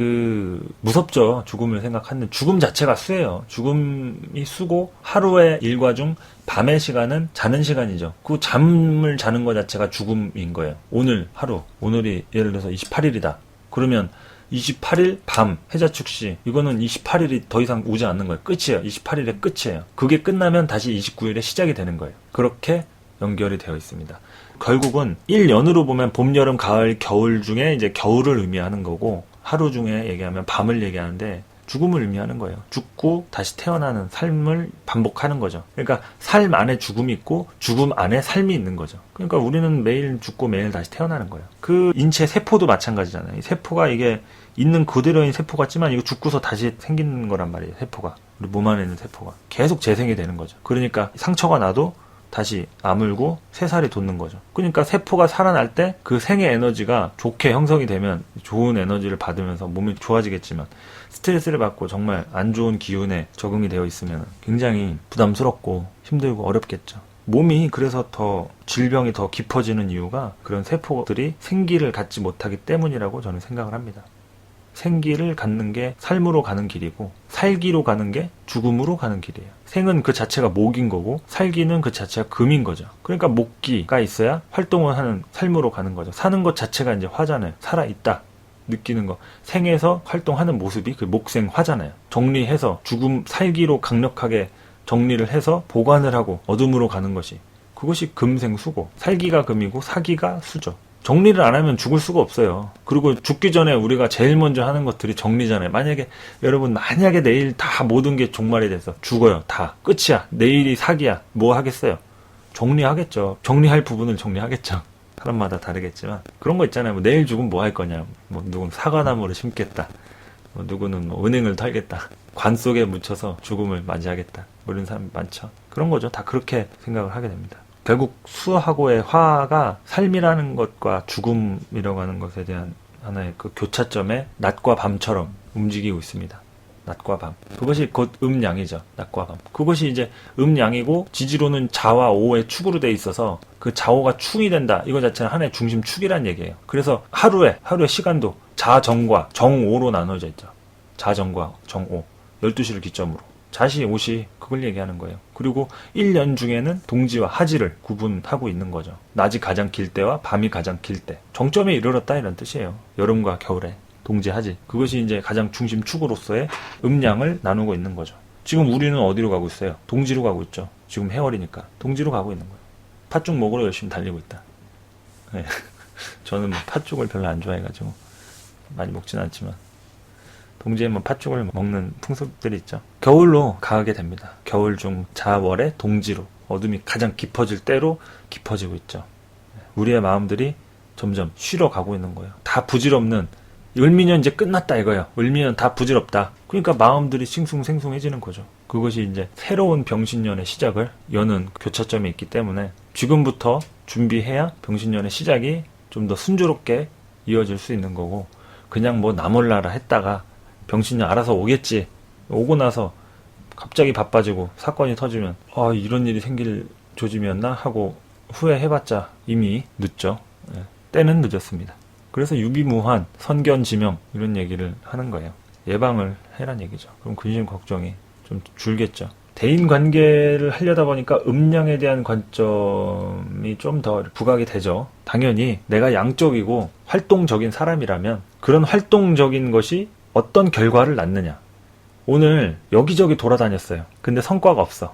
무섭죠. 죽음을 생각하는, 죽음 자체가 수예요. 죽음이 수고, 하루의 일과 중 밤의 시간은 자는 시간이죠. 그 잠을 자는 것 자체가 죽음인 거예요. 오늘 하루, 오늘이 예를 들어서 28일이다. 그러면 28일 밤 해자축시, 이거는 28일이 더 이상 오지 않는 거예요. 끝이에요. 28일의 끝이에요. 그게 끝나면 다시 29일에 시작이 되는 거예요. 그렇게 연결이 되어 있습니다. 결국은 1년으로 보면 봄, 여름, 가을, 겨울 중에 이제 겨울을 의미하는 거고, 하루 중에 얘기하면 밤을 얘기하는데 죽음을 의미하는 거예요. 죽고 다시 태어나는 삶을 반복하는 거죠. 그러니까 삶 안에 죽음이 있고 죽음 안에 삶이 있는 거죠. 그러니까 우리는 매일 죽고 매일 다시 태어나는 거예요. 그 인체 세포도 마찬가지잖아요. 이 세포가 이게 있는 그대로인 세포 같지만 이거 죽고서 다시 생기는 거란 말이에요. 세포가. 우리 몸 안에 있는 세포가. 계속 재생이 되는 거죠. 그러니까 상처가 나도 다시 아물고 새살이 돋는 거죠. 그러니까 세포가 살아날 때 그 생의 에너지가 좋게 형성이 되면 좋은 에너지를 받으면서 몸이 좋아지겠지만, 스트레스를 받고 정말 안 좋은 기운에 적응이 되어 있으면 굉장히 부담스럽고 힘들고 어렵겠죠. 몸이 그래서 더 질병이 더 깊어지는 이유가 그런 세포들이 생기를 갖지 못하기 때문이라고 저는 생각을 합니다. 생기를 갖는 게 삶으로 가는 길이고, 살기로 가는 게 죽음으로 가는 길이에요. 생은 그 자체가 목인 거고, 살기는 그 자체가 금인 거죠. 그러니까 목기가 있어야 활동을 하는 삶으로 가는 거죠. 사는 것 자체가 이제 화잖아요. 살아있다 느끼는 거. 생에서 활동하는 모습이 그 목생화잖아요. 정리해서 죽음, 살기로 강력하게 정리를 해서 보관을 하고 어둠으로 가는 것이, 그것이 금생수고, 살기가 금이고 사기가 수죠. 정리를 안 하면 죽을 수가 없어요. 그리고 죽기 전에 우리가 제일 먼저 하는 것들이 정리잖아요. 만약에 내일 다 모든 게 종말이 돼서 죽어요. 다 끝이야. 내일이 사기야. 뭐 하겠어요? 정리하겠죠. 정리할 부분을 정리하겠죠. 사람마다 다르겠지만 그런 거 있잖아요. 뭐 내일 죽으면 뭐 할 거냐. 뭐 누구는 사과나무를 심겠다. 뭐 누구는 뭐 은행을 털겠다. 관 속에 묻혀서 죽음을 맞이하겠다. 뭐 이런 사람 많죠. 그런 거죠. 다 그렇게 생각을 하게 됩니다. 결국 수하고의 화가 삶이라는 것과 죽음이라고 하는 것에 대한 하나의 그 교차점에 낮과 밤처럼 움직이고 있습니다. 낮과 밤. 그것이 곧 음양이죠. 낮과 밤. 그것이 이제 음양이고, 지지로는 자와 오의 축으로 돼 있어서 그 자오가 충이 된다. 이거 자체는 하나의 중심축이란 얘기예요. 그래서 하루의 시간도 자정과 정오로 나눠져 있죠. 자정과 정오. 12시를 기점으로. 자시, 오시, 그걸 얘기하는 거예요. 그리고 1년 중에는 동지와 하지를 구분하고 있는 거죠. 낮이 가장 길 때와 밤이 가장 길 때. 정점에 이르렀다 이런 뜻이에요. 여름과 겨울에. 동지, 하지. 그것이 이제 가장 중심축으로서의 음양을 나누고 있는 거죠. 지금 우리는 어디로 가고 있어요? 동지로 가고 있죠. 지금 해월이니까. 동지로 가고 있는 거예요. 팥죽 먹으러 열심히 달리고 있다. 네. 저는 팥죽을 별로 안 좋아해가지고 많이 먹진 않지만, 동지에만 팥죽을 먹는 풍습들이 있죠. 겨울로 가게 됩니다. 겨울 중 자월의 동지로, 어둠이 가장 깊어질 때로 깊어지고 있죠. 우리의 마음들이 점점 쉬러 가고 있는 거예요. 다 부질없는, 을미년 이제 끝났다 이거예요. 을미년 다 부질없다. 그러니까 마음들이 싱숭생숭해지는 거죠. 그것이 이제 새로운 병신년의 시작을 여는 교차점이 있기 때문에 지금부터 준비해야 병신년의 시작이 좀 더 순조롭게 이어질 수 있는 거고, 그냥 뭐 나몰라라 했다가 병신년 알아서 오겠지, 오고 나서 갑자기 바빠지고 사건이 터지면 이런 일이 생길 조짐이었나 하고 후회해봤자 이미 늦죠. 예, 때는 늦었습니다. 그래서 유비무환, 선견지명 이런 얘기를 하는 거예요. 예방을 해란 얘기죠. 그럼 근심 걱정이 좀 줄겠죠. 대인관계를 하려다 보니까 음양에 대한 관점이 좀 더 부각이 되죠. 당연히 내가 양적이고 활동적인 사람이라면 그런 활동적인 것이 어떤 결과를 낳느냐. 오늘 여기저기 돌아다녔어요. 근데 성과가 없어.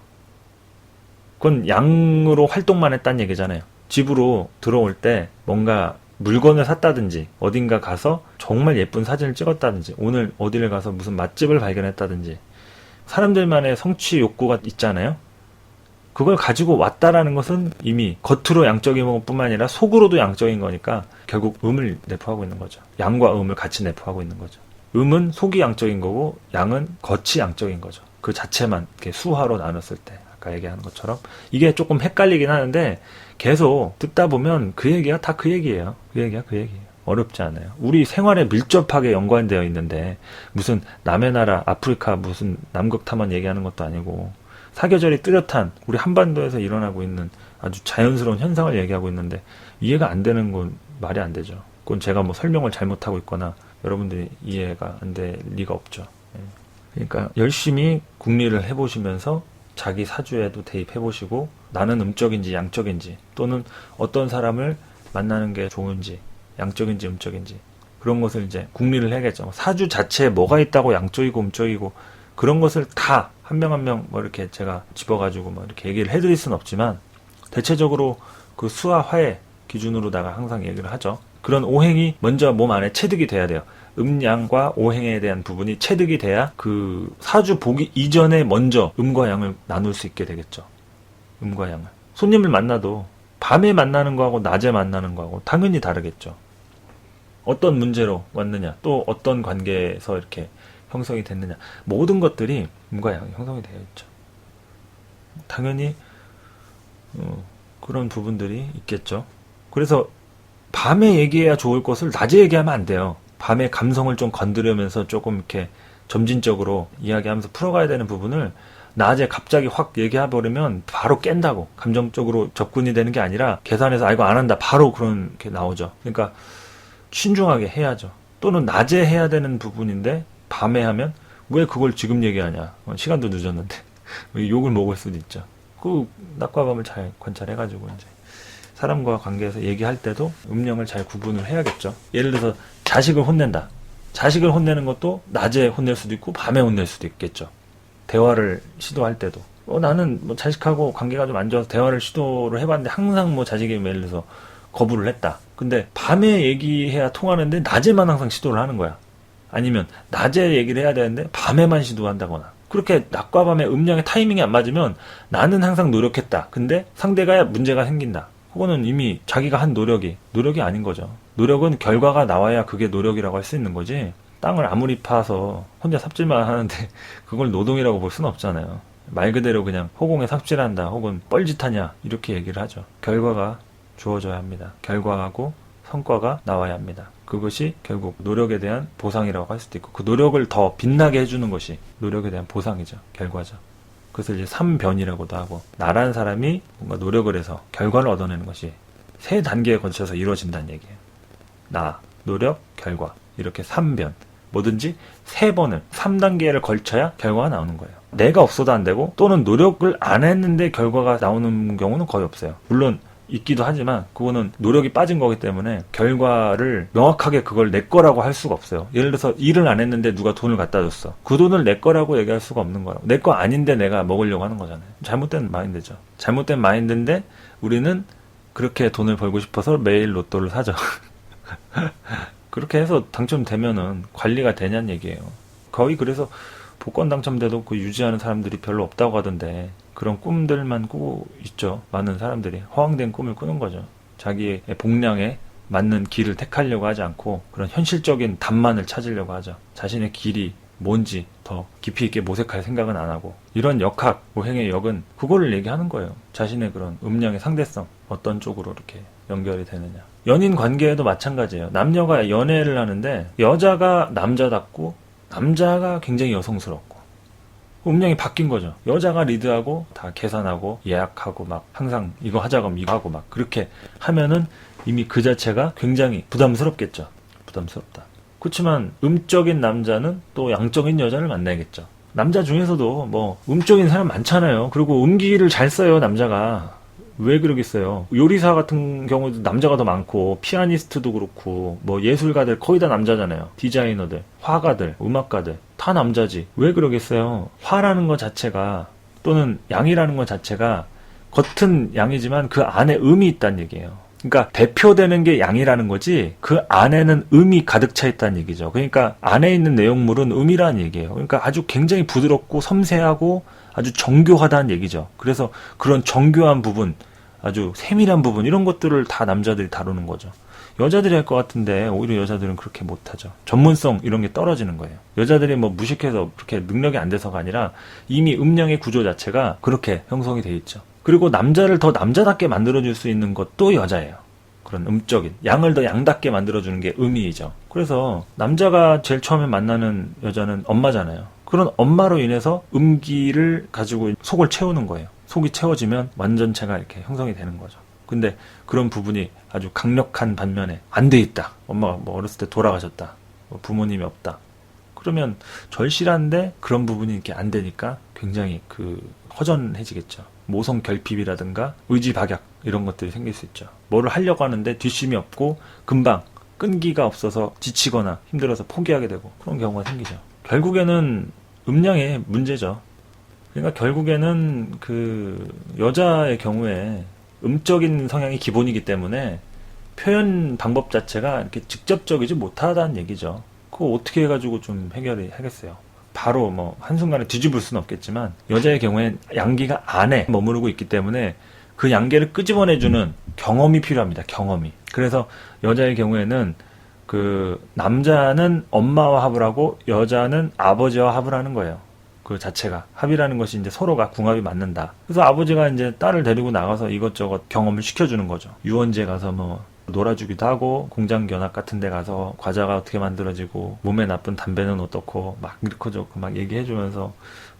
그건 양으로 활동만 했다는 얘기잖아요. 집으로 들어올 때 뭔가 물건을 샀다든지, 어딘가 가서 정말 예쁜 사진을 찍었다든지, 오늘 어디를 가서 무슨 맛집을 발견했다든지, 사람들만의 성취 욕구가 있잖아요. 그걸 가지고 왔다라는 것은 이미 겉으로 양적인 것뿐만 아니라 속으로도 양적인 거니까 결국 음을 내포하고 있는 거죠. 양과 음을 같이 내포하고 있는 거죠. 음은 속이 양적인 거고 양은 겉이 양적인 거죠. 그 자체만 이렇게 수화로 나눴을 때, 아까 아까 얘기한 것처럼. 이게 조금 헷갈리긴 하는데 계속 듣다 보면 그 얘기가 다 그 얘기예요. 그 얘기가 그 얘기예요. 어렵지 않아요. 우리 생활에 밀접하게 연관되어 있는데 무슨 남의 나라 아프리카 무슨 남극 탐험 얘기하는 것도 아니고 사계절이 뚜렷한 우리 한반도에서 일어나고 있는 아주 자연스러운 현상을 얘기하고 있는데 이해가 안 되는 건 말이 안 되죠. 그건 제가 뭐 설명을 잘못하고 있거나 여러분들이 이해가 안 될 리가 없죠. 그러니까 열심히 궁리를 해보시면서 자기 사주에도 대입해보시고 나는 음적인지 양적인지 또는 어떤 사람을 만나는 게 좋은지 양적인지 음적인지 그런 것을 이제 궁리를 해야겠죠. 사주 자체에 뭐가 있다고 양적이고 음적이고 그런 것을 다 한 명 한 명 뭐 이렇게 제가 집어가지고 뭐 이렇게 얘기를 해드릴 수는 없지만 대체적으로 그 수와 화의 기준으로다가 항상 얘기를 하죠. 그런 오행이 먼저 몸 안에 체득이 돼야 돼요. 음양과 오행에 대한 부분이 체득이 돼야 그 사주 보기 이전에 먼저 음과 양을 나눌 수 있게 되겠죠. 음과 양을. 손님을 만나도 밤에 만나는 거하고 낮에 만나는 거하고 당연히 다르겠죠. 어떤 문제로 왔느냐, 또 어떤 관계에서 이렇게 형성이 됐느냐, 모든 것들이 음과 양이 형성이 되어 있죠. 당연히 그런 부분들이 있겠죠. 그래서 밤에 얘기해야 좋을 것을 낮에 얘기하면 안 돼요. 밤에 감성을 좀 건드리면서 조금 이렇게 점진적으로 이야기하면서 풀어가야 되는 부분을 낮에 갑자기 확 얘기해버리면 바로 깬다고. 감정적으로 접근이 되는 게 아니라 계산해서 이거 안 한다. 바로 그런 게 나오죠. 그러니까 신중하게 해야죠. 또는 낮에 해야 되는 부분인데 밤에 하면 왜 그걸 지금 얘기하냐. 시간도 늦었는데. 욕을 먹을 수도 있죠. 그 낮과 밤을 잘 관찰해가지고 이제 사람과 관계에서 얘기할 때도 음영을 잘 구분을 해야겠죠. 예를 들어서 자식을 혼낸다. 자식을 혼내는 것도 낮에 혼낼 수도 있고 밤에 혼낼 수도 있겠죠. 대화를 시도할 때도 나는 뭐 자식하고 관계가 좀 안 좋아서 대화를 시도를 해봤는데 항상 뭐 자식이 예를 들어서 거부를 했다. 근데 밤에 얘기해야 통하는데 낮에만 항상 시도를 하는 거야. 아니면 낮에 얘기를 해야 되는데 밤에만 시도한다거나. 그렇게 낮과 밤의 음량의 타이밍이 안 맞으면 나는 항상 노력했다. 근데 상대가 문제가 생긴다. 그거는 이미 자기가 한 노력이 아닌 거죠. 노력은 결과가 나와야 그게 노력이라고 할 수 있는 거지. 땅을 아무리 파서 혼자 삽질만 하는데 그걸 노동이라고 볼 수는 없잖아요. 말 그대로 그냥 허공에 삽질한다 혹은 뻘짓하냐 이렇게 얘기를 하죠. 결과가 주어져야 합니다. 결과하고 성과가 나와야 합니다. 그것이 결국 노력에 대한 보상이라고 할 수도 있고 그 노력을 더 빛나게 해주는 것이 노력에 대한 보상이죠. 결과죠. 그것을 이제 삼변이라고도 하고 나라는 사람이 뭔가 노력을 해서 결과를 얻어내는 것이 세 단계에 걸쳐서 이루어진다는 얘기예요. 나, 노력, 결과 이렇게 삼변 뭐든지 세 번을 3단계를 걸쳐야 결과가 나오는 거예요. 내가 없어도 안 되고 또는 노력을 안 했는데 결과가 나오는 경우는 거의 없어요. 물론 있기도 하지만 그거는 노력이 빠진 거기 때문에 결과를 명확하게 그걸 내 거라고 할 수가 없어요. 예를 들어서 일을 안 했는데 누가 돈을 갖다 줬어. 그 돈을 내 거라고 얘기할 수가 없는 거라고. 내 거 아닌데 내가 먹으려고 하는 거잖아요. 잘못된 마인드죠. 잘못된 마인드인데 우리는 그렇게 돈을 벌고 싶어서 매일 로또를 사죠. 그렇게 해서 당첨되면은 관리가 되냐는 얘기예요. 거의 그래서 복권 당첨돼도 그 유지하는 사람들이 별로 없다고 하던데 그런 꿈들만 꾸고 있죠. 많은 사람들이 허황된 꿈을 꾸는 거죠. 자기의 복량에 맞는 길을 택하려고 하지 않고 그런 현실적인 답만을 찾으려고 하죠. 자신의 길이 뭔지 더 깊이 있게 모색할 생각은 안 하고 이런 역학, 오행의 역은 그거를 얘기하는 거예요. 자신의 그런 음량의 상대성 어떤 쪽으로 이렇게 연결이 되느냐. 연인 관계에도 마찬가지예요. 남녀가 연애를 하는데 여자가 남자답고 남자가 굉장히 여성스럽고 음량이 바뀐 거죠. 여자가 리드하고 다 계산하고 예약하고 막 항상 이거 하자고 하면 이거 하고 막 그렇게 하면은 이미 그 자체가 굉장히 부담스럽겠죠. 부담스럽다. 그렇지만 음적인 남자는 또 양적인 여자를 만나야겠죠. 남자 중에서도 뭐 음적인 사람 많잖아요. 그리고 음기를 잘 써요, 남자가. 왜 그러겠어요? 요리사 같은 경우도 남자가 더 많고 피아니스트도 그렇고 뭐 예술가들 거의 다 남자잖아요. 디자이너들, 화가들, 음악가들 다 남자지. 왜 그러겠어요? 화라는 것 자체가 또는 양이라는 것 자체가 겉은 양이지만 그 안에 음이 있다는 얘기예요. 그러니까 대표되는 게 양이라는 거지 그 안에는 음이 가득 차 있다는 얘기죠. 그러니까 안에 있는 내용물은 음이라는 얘기예요. 그러니까 아주 굉장히 부드럽고 섬세하고 아주 정교하다는 얘기죠. 그래서 그런 정교한 부분, 아주 세밀한 부분 이런 것들을 다 남자들이 다루는 거죠. 여자들이 할 것 같은데 오히려 여자들은 그렇게 못하죠. 전문성 이런 게 떨어지는 거예요. 여자들이 뭐 무식해서 그렇게 능력이 안 돼서가 아니라 이미 음량의 구조 자체가 그렇게 형성이 돼 있죠. 그리고 남자를 더 남자답게 만들어줄 수 있는 것도 여자예요. 그런 음적인 양을 더 양답게 만들어주는 게 음이죠. 그래서 남자가 제일 처음에 만나는 여자는 엄마잖아요. 그런 엄마로 인해서 음기를 가지고 속을 채우는 거예요. 속이 채워지면 완전체가 이렇게 형성이 되는 거죠. 근데 그런 부분이 아주 강력한 반면에 안 돼 있다. 엄마가 뭐 어렸을 때 돌아가셨다. 뭐 부모님이 없다. 그러면 절실한데 그런 부분이 이렇게 안 되니까 굉장히 허전해지겠죠. 모성 결핍이라든가 의지 박약 이런 것들이 생길 수 있죠. 뭐를 하려고 하는데 뒷심이 없고 금방 끈기가 없어서 지치거나 힘들어서 포기하게 되고 그런 경우가 생기죠. 결국에는 음량의 문제죠. 그러니까 결국에는 여자의 경우에 음적인 성향이 기본이기 때문에 표현 방법 자체가 이렇게 직접적이지 못하다는 얘기죠. 그거 어떻게 해가지고 좀 해결이 하겠어요. 바로 뭐 한순간에 뒤집을 수는 없겠지만 여자의 경우엔 양기가 안에 머무르고 있기 때문에 그 양계를 끄집어내주는 경험이 필요합니다. 경험이. 그래서 여자의 경우에는 남자는 엄마와 합을 하고 여자는 아버지와 합을 하는 거예요. 그 자체가 합이라는 것이 이제 서로가 궁합이 맞는다. 그래서 아버지가 이제 딸을 데리고 나가서 이것저것 경험을 시켜주는 거죠. 유원지에 가서 뭐 놀아주기도 하고 공장 견학 같은 데 가서 과자가 어떻게 만들어지고 몸에 나쁜 담배는 어떻고 막 이렇게 저렇게 막 얘기해주면서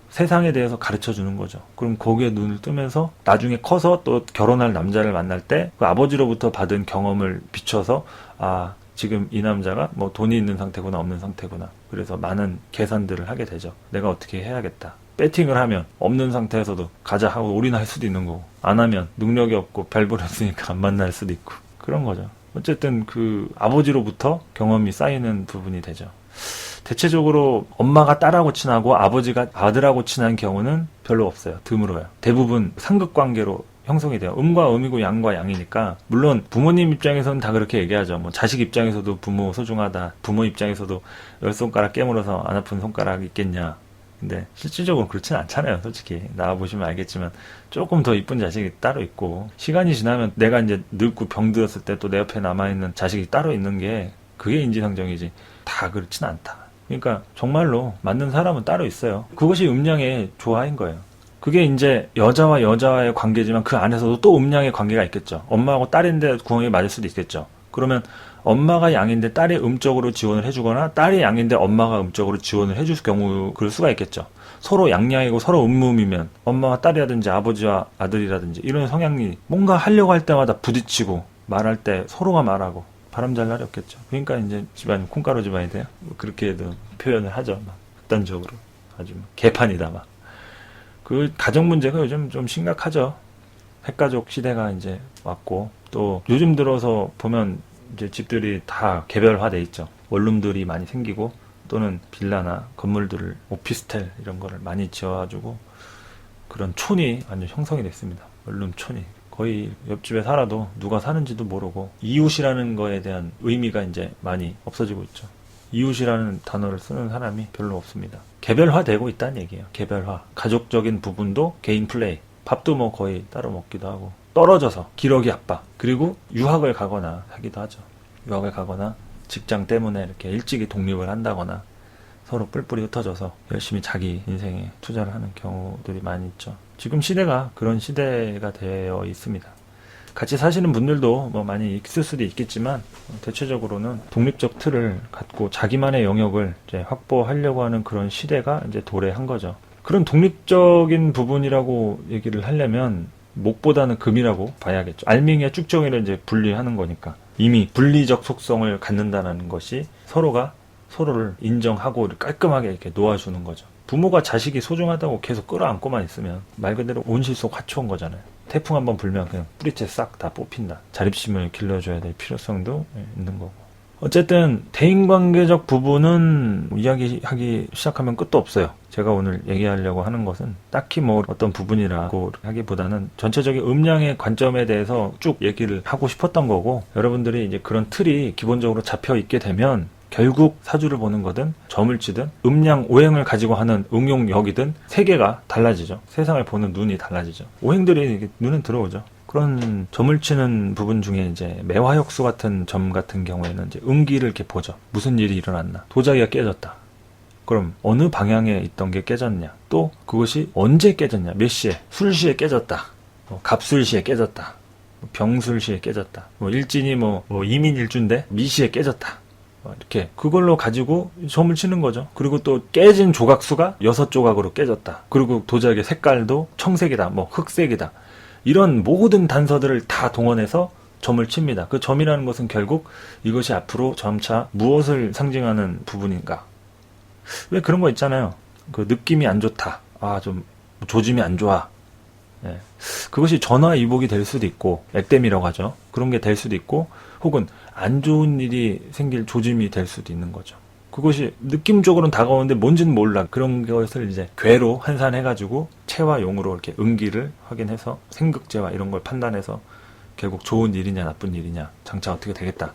세상에 대해서 가르쳐주는 거죠. 그럼 거기에 눈을 뜨면서 나중에 커서 또 결혼할 남자를 만날 때 그 아버지로부터 받은 경험을 비춰서 지금 이 남자가 뭐 돈이 있는 상태구나 없는 상태구나. 그래서 많은 계산들을 하게 되죠. 내가 어떻게 해야겠다. 배팅을 하면 없는 상태에서도 가자 하고 올인할 수도 있는 거고 안 하면 능력이 없고 별볼했으니까 안 만날 수도 있고 그런 거죠. 어쨌든 아버지로부터 경험이 쌓이는 부분이 되죠. 대체적으로 엄마가 딸하고 친하고 아버지가 아들하고 친한 경우는 별로 없어요. 드물어요. 대부분 상극관계로 형성이 돼요. 음과 음이고 양과 양이니까 물론 부모님 입장에서는 다 그렇게 얘기하죠. 뭐 자식 입장에서도 부모 소중하다. 부모 입장에서도 10손가락 깨물어서 안 아픈 손가락 있겠냐. 근데 실질적으로 그렇진 않잖아요. 솔직히 나와보시면 알겠지만 조금 더 이쁜 자식이 따로 있고 시간이 지나면 내가 이제 늙고 병들었을 때 또 내 옆에 남아있는 자식이 따로 있는 게 그게 인지상정이지 다 그렇진 않다. 그러니까 정말로 맞는 사람은 따로 있어요. 그것이 음양의 조화인 거예요. 그게 이제 여자와 여자와의 관계지만 그 안에서도 또 음양의 관계가 있겠죠. 엄마하고 딸인데 궁합이 맞을 수도 있겠죠. 그러면 엄마가 양인데 딸이 음적으로 지원을 해주거나 딸이 양인데 엄마가 음적으로 지원을 해줄 경우 그럴 수가 있겠죠. 서로 양양이고 서로 음음이면 엄마와 딸이라든지 아버지와 아들이라든지 이런 성향이 뭔가 하려고 할 때마다 부딪히고 말할 때 서로가 말하고 바람 잘 날이 없겠죠. 그러니까 이제 집안 콩가루 집안이 돼요. 그렇게도 표현을 하죠. 막 극단적으로 아주 개판이다 막. 가정 문제가 요즘 좀 심각하죠. 핵가족 시대가 이제 왔고 또 요즘 들어서 보면 이제 집들이 다 개별화돼 있죠. 원룸들이 많이 생기고 또는 빌라나 건물들을 오피스텔 이런 거를 많이 지어가지고 그런 촌이 완전 형성이 됐습니다. 원룸 촌이. 거의 옆집에 살아도 누가 사는지도 모르고 이웃이라는 거에 대한 의미가 이제 많이 없어지고 있죠. 이웃이라는 단어를 쓰는 사람이 별로 없습니다. 개별화되고 있다는 얘기예요. 개별화. 가족적인 부분도 개인 플레이. 밥도 뭐 거의 따로 먹기도 하고 떨어져서 기러기 아빠 그리고 유학을 가거나 하기도 하죠. 유학을 가거나 직장 때문에 이렇게 일찍이 독립을 한다거나 서로 뿔뿔이 흩어져서 열심히 자기 인생에 투자를 하는 경우들이 많이 있죠. 지금 시대가 그런 시대가 되어 있습니다. 같이 사시는 분들도 뭐 많이 있을 수도 있겠지만 대체적으로는 독립적 틀을 갖고 자기만의 영역을 이제 확보하려고 하는 그런 시대가 이제 도래한 거죠. 그런 독립적인 부분이라고 얘기를 하려면 목보다는 금이라고 봐야겠죠. 알맹이와 쭉정이를 이제 분리하는 거니까 이미 분리적 속성을 갖는다는 것이 서로가 서로를 인정하고 깔끔하게 이렇게 놓아주는 거죠. 부모가 자식이 소중하다고 계속 끌어안고만 있으면 말 그대로 온실 속 화초인 거잖아요. 태풍 한번 불면 그냥 뿌리채 싹 다 뽑힌다. 자립심을 길러줘야 될 필요성도 있는 거고. 어쨌든 대인관계적 부분은 이야기하기 시작하면 끝도 없어요. 제가 오늘 얘기하려고 하는 것은 딱히 뭐 어떤 부분이라고 하기보다는 전체적인 음량의 관점에 대해서 쭉 얘기를 하고 싶었던 거고 여러분들이 이제 그런 틀이 기본적으로 잡혀 있게 되면 결국 사주를 보는 거든 점을 치든 음양 오행을 가지고 하는 응용력이든 세계가 달라지죠. 세상을 보는 눈이 달라지죠. 오행들이 눈에 들어오죠. 그런 점을 치는 부분 중에 이제 매화역수 같은 점 같은 경우에는 이제 음기를 이렇게 보죠. 무슨 일이 일어났나. 도자기가 깨졌다. 그럼 어느 방향에 있던 게 깨졌냐. 또 그것이 언제 깨졌냐. 몇 시에. 술시에 깨졌다. 갑술시에 깨졌다. 병술시에 깨졌다. 일진이 이민일주인데 미시에 깨졌다. 이렇게 그걸로 가지고 점을 치는 거죠. 그리고 또 깨진 조각수가 6조각으로 깨졌다. 그리고 도자기의 색깔도 청색이다. 흑색이다. 이런 모든 단서들을 다 동원해서 점을 칩니다. 그 점이라는 것은 결국 이것이 앞으로 점차 무엇을 상징하는 부분인가. 왜 그런 거 있잖아요. 그 느낌이 안 좋다. 좀 조짐이 안 좋아. 예. 그것이 전화위복이 될 수도 있고, 액땜이라고 하죠. 그런 게 될 수도 있고, 혹은 안 좋은 일이 생길 조짐이 될 수도 있는 거죠. 그것이 느낌적으로는 다가오는데 뭔지는 몰라. 그런 것을 이제 괴로 환산해가지고 체와 용으로 이렇게 음기를 확인해서 생극제와 이런 걸 판단해서 결국 좋은 일이냐 나쁜 일이냐 장차 어떻게 되겠다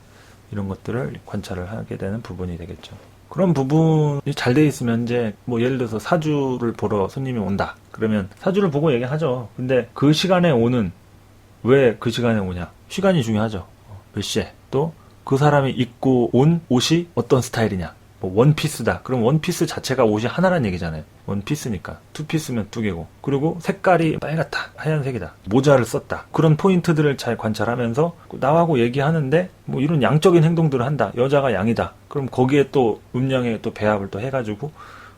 이런 것들을 관찰을 하게 되는 부분이 되겠죠. 그런 부분이 잘 돼 있으면 이제 예를 들어서 사주를 보러 손님이 온다. 그러면 사주를 보고 얘기하죠. 근데 그 시간에 오는 왜 그 시간에 오냐? 시간이 중요하죠. 몇 시에? 또 그 사람이 입고 온 옷이 어떤 스타일이냐? 원피스다. 그럼 원피스 자체가 옷이 하나란 얘기잖아요. 원피스니까. 투피스면 2개고. 그리고 색깔이 빨갛다. 하얀색이다. 모자를 썼다. 그런 포인트들을 잘 관찰하면서 나하고 얘기하는데 이런 양적인 행동들을 한다. 여자가 양이다. 그럼 거기에 또 음양의 또 배합을 또 해가지고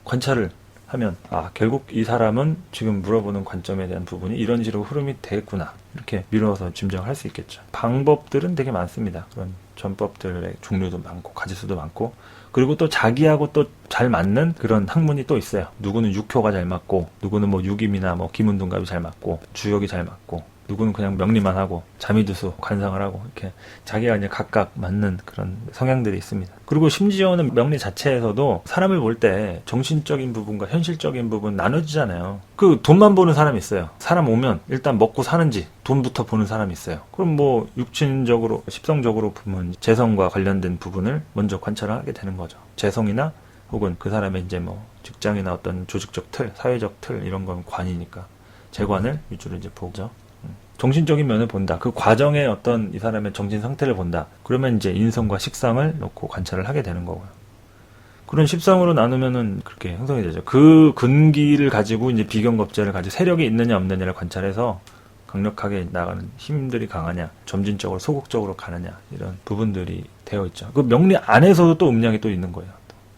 관찰을 하면 결국 이 사람은 지금 물어보는 관점에 대한 부분이 이런 식으로 흐름이 되겠구나. 이렇게 미뤄서 짐작을 할 수 있겠죠. 방법들은 되게 많습니다. 그런 전법들의 종류도 많고 가지수도 많고 그리고 또 자기하고 또 잘 맞는 그런 학문이 또 있어요. 누구는 육효가 잘 맞고 누구는 육임이나 기문둔갑이 잘 맞고 주역이 잘 맞고 누구는 그냥 명리만 하고 자미두수 관상을 하고 이렇게 자기가 이제 각각 맞는 그런 성향들이 있습니다. 그리고 심지어는 명리 자체에서도 사람을 볼 때 정신적인 부분과 현실적인 부분 나눠지잖아요. 그 돈만 보는 사람이 있어요. 사람 오면 일단 먹고 사는지 돈부터 보는 사람이 있어요. 그럼 육친적으로 십성적으로 보면 재성과 관련된 부분을 먼저 관찰을 하게 되는 거죠. 재성이나 혹은 그 사람의 이제 직장이나 어떤 조직적 틀, 사회적 틀 이런 건 관이니까 재관을 위주로 이제 보죠. 정신적인 면을 본다. 그 과정의 어떤 이 사람의 정신 상태를 본다. 그러면 이제 인성과 식상을 놓고 관찰을 하게 되는 거고요. 그런 십상으로 나누면은 그렇게 형성이 되죠. 그 근기를 가지고 이제 비견겁제를 가지고 세력이 있느냐 없느냐를 관찰해서 강력하게 나가는 힘들이 강하냐, 점진적으로 소극적으로 가느냐 이런 부분들이 되어 있죠. 그 명리 안에서도 또 음양이 또 있는 거예요.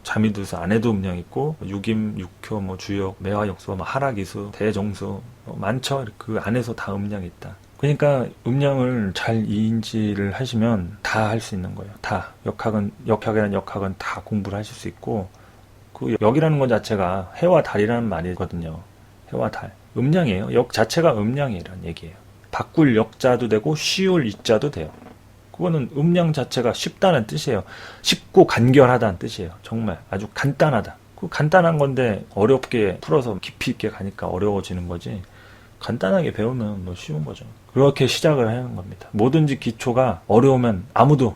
자미두수 안에도 음양 있고 육임, 육효, 주역, 매화역수, 하락이수, 대정수 많죠. 그 안에서 다 음양이 있다. 그러니까 음양을 잘 인지를 하시면 다 할 수 있는 거예요. 다 역학이라는 역학은 다 공부를 하실 수 있고 그 역이라는 것 자체가 해와 달이라는 말이거든요. 해와 달. 음양이에요. 역 자체가 음양이라는 얘기예요. 바꿀 역자도 되고 쉬울 이자도 돼요. 그거는 음양 자체가 쉽다는 뜻이에요. 쉽고 간결하다는 뜻이에요. 정말 아주 간단하다. 그 간단한 건데 어렵게 풀어서 깊이 있게 가니까 어려워지는 거지. 간단하게 배우면 쉬운 거죠. 그렇게 시작을 하는 겁니다. 뭐든지 기초가 어려우면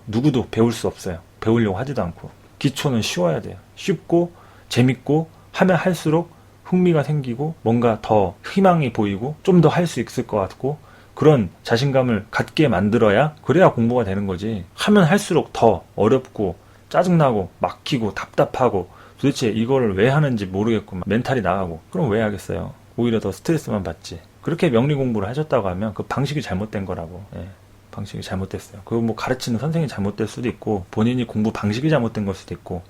누구도 배울 수 없어요. 배우려고 하지도 않고. 기초는 쉬워야 돼요. 쉽고 재밌고 하면 할수록 흥미가 생기고 뭔가 더 희망이 보이고 좀 더 할 수 있을 것 같고 그런 자신감을 갖게 만들어야 그래야 공부가 되는 거지. 하면 할수록 더 어렵고 짜증나고 막히고 답답하고 도대체 이걸 왜 하는지 모르겠고 멘탈이 나가고 그럼 왜 하겠어요. 오히려 더 스트레스만 받지. 그렇게 명리 공부를 하셨다고 하면 그 방식이 잘못된 거라고. 방식이 잘못됐어요. 그거 가르치는 선생님이 잘못될 수도 있고 본인이 공부 방식이 잘못된 걸 수도 있고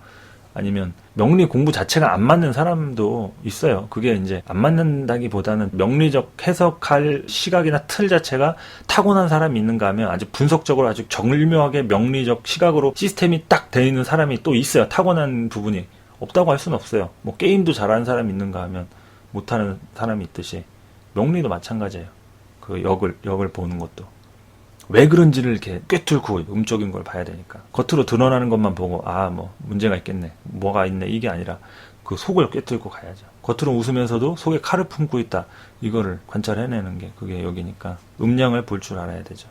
아니면 명리 공부 자체가 안 맞는 사람도 있어요. 그게 이제 안 맞는다기보다는 명리적 해석할 시각이나 틀 자체가 타고난 사람이 있는가 하면 아주 분석적으로 아주 정밀하게 명리적 시각으로 시스템이 딱 돼 있는 사람이 또 있어요. 타고난 부분이 없다고 할 수는 없어요. 게임도 잘하는 사람이 있는가 하면 못하는 사람이 있듯이 명리도 마찬가지예요. 그 역을 보는 것도. 왜 그런지를 이렇게 꿰뚫고 음적인 걸 봐야 되니까. 겉으로 드러나는 것만 보고 문제가 있겠네. 뭐가 있네. 이게 아니라 그 속을 꿰뚫고 가야죠. 겉으로 웃으면서도 속에 칼을 품고 있다. 이거를 관찰해내는 게 그게 역이니까 음량을 볼 줄 알아야 되죠.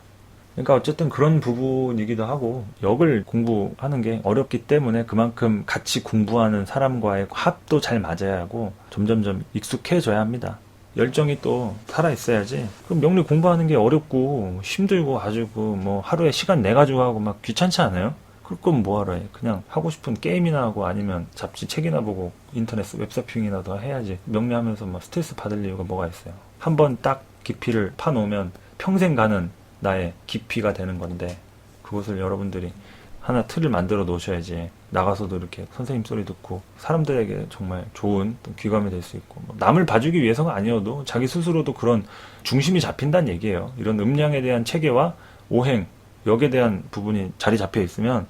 그러니까 어쨌든 그런 부분이기도 하고 역을 공부하는 게 어렵기 때문에 그만큼 같이 공부하는 사람과의 합도 잘 맞아야 하고 점점점 익숙해져야 합니다. 열정이 또 살아있어야지. 그럼 명리 공부하는 게 어렵고 힘들고 아주 뭐 하루에 시간 내가지고 하고 막 귀찮지 않아요? 그럴 거면 뭐하러 해. 그냥 하고 싶은 게임이나 하고 아니면 잡지 책이나 보고 인터넷 웹서핑이나 더 해야지. 명리하면서 막 스트레스 받을 이유가 뭐가 있어요. 한번 딱 깊이를 파놓으면 평생 가는 나의 깊이가 되는 건데, 그것을 여러분들이 하나 틀을 만들어 놓으셔야지 나가서도 이렇게 선생님 소리 듣고 사람들에게 정말 좋은 귀감이 될 수 있고, 뭐 남을 봐주기 위해서가 아니어도 자기 스스로도 그런 중심이 잡힌다는 얘기예요. 이런 음량에 대한 체계와 오행, 역에 대한 부분이 자리 잡혀 있으면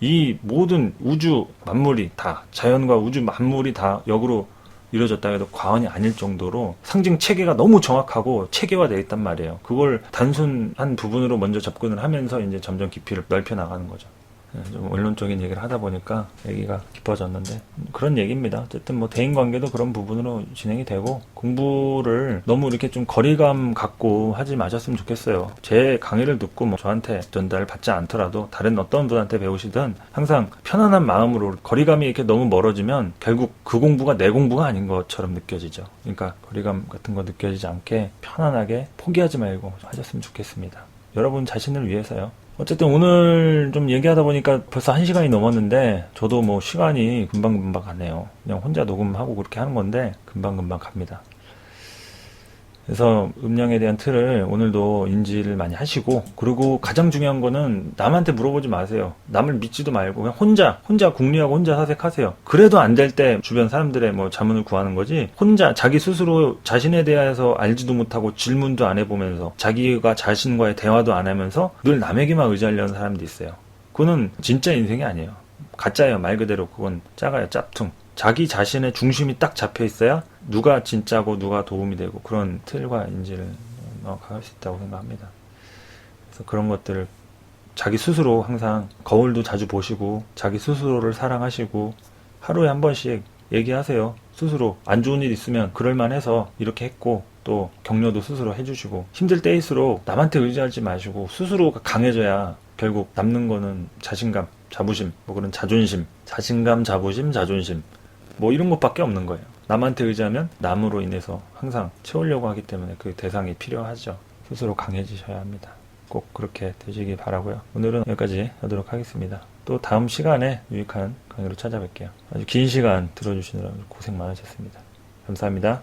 이 모든 우주 만물이 다, 자연과 우주 만물이 다 역으로 이루어졌다 해도 과언이 아닐 정도로 상징 체계가 너무 정확하고 체계화되어 있단 말이에요. 그걸 단순한 부분으로 먼저 접근을 하면서 이제 점점 깊이를 넓혀 나가는 거죠. 좀 원론적인 얘기를 하다 보니까 얘기가 깊어졌는데 그런 얘기입니다. 어쨌든 뭐 대인관계도 그런 부분으로 진행이 되고, 공부를 너무 이렇게 좀 거리감 갖고 하지 마셨으면 좋겠어요. 제 강의를 듣고 뭐 저한테 전달 받지 않더라도 다른 어떤 분한테 배우시든 항상 편안한 마음으로, 거리감이 이렇게 너무 멀어지면 결국 그 공부가 내 공부가 아닌 것처럼 느껴지죠. 그러니까 거리감 같은 거 느껴지지 않게 편안하게 포기하지 말고 하셨으면 좋겠습니다. 여러분 자신을 위해서요. 어쨌든 오늘 좀 얘기하다 보니까 벌써 1시간이 넘었는데 저도 뭐 시간이 금방금방 가네요. 그냥 혼자 녹음하고 그렇게 하는 건데 금방금방 갑니다. 그래서 음량에 대한 틀을 오늘도 인지를 많이 하시고, 그리고 가장 중요한 거는 남한테 물어보지 마세요. 남을 믿지도 말고 그냥 혼자 궁리하고 혼자 사색하세요. 그래도 안 될 때 주변 사람들의 뭐 자문을 구하는 거지, 혼자 자기 스스로 자신에 대해서 알지도 못하고 질문도 안 해보면서 자기가 자신과의 대화도 안 하면서 늘 남에게만 의지하려는 사람도 있어요. 그거는 진짜 인생이 아니에요. 가짜예요. 말 그대로 그건 짜가요. 짭퉁. 자기 자신의 중심이 딱 잡혀 있어야 누가 진짜고 누가 도움이 되고 그런 틀과 인지를 갈 수 있다고 생각합니다. 그래서 그런 것들을 자기 스스로 항상 거울도 자주 보시고 자기 스스로를 사랑하시고 하루에 한 번씩 얘기하세요. 스스로 안 좋은 일 있으면 그럴만해서 이렇게 했고, 또 격려도 스스로 해주시고, 힘들 때일수록 남한테 의지하지 마시고 스스로가 강해져야 결국 남는 거는 자신감, 자부심, 뭐 그런 자존심, 자신감, 자부심, 자존심, 뭐 이런 것밖에 없는 거예요. 남한테 의지하면 남으로 인해서 항상 채우려고 하기 때문에 그 대상이 필요하죠. 스스로 강해지셔야 합니다. 꼭 그렇게 되시기 바라고요. 오늘은 여기까지 하도록 하겠습니다. 또 다음 시간에 유익한 강의로 찾아뵐게요. 아주 긴 시간 들어주시느라 고생 많으셨습니다. 감사합니다.